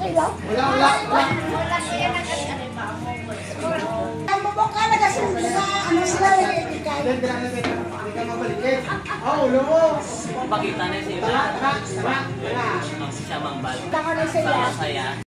Wala. Wala siya Ang mabok ka, nagasunod na ano sila nag-ibigay. Hindi ka mabalik. Ulo mo. Pakita na siya. Tara. Siya mang bal. Taka na sila. Saya.